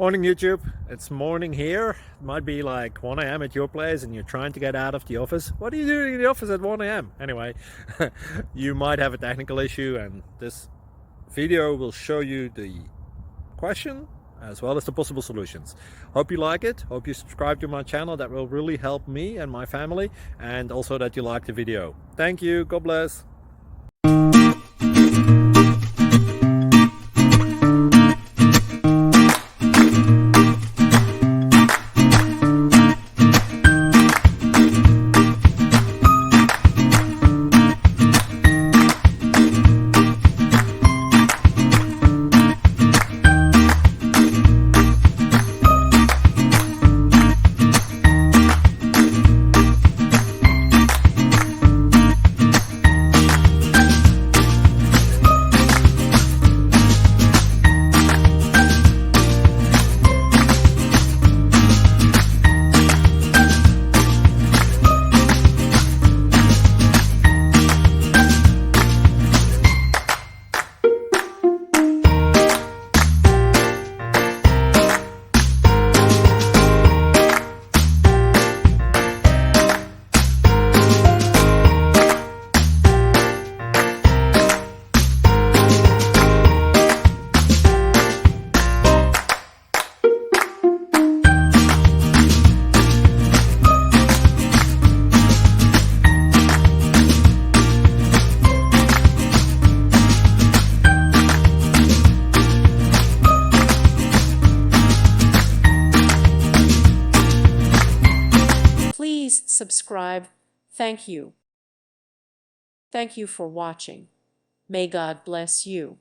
Morning YouTube, it's morning here. It might be like 1 a.m. at your place and you're trying to get out of the office. What are you doing in the office at 1 a.m.? Anyway, you might have a technical issue and this video will show you the question as well as the possible solutions. Hope you like it, hope you subscribe to my channel. That will really help me and my family, and also that you like the video. Thank you, God bless. Please subscribe. Thank you. Thank you for watching. May God bless you.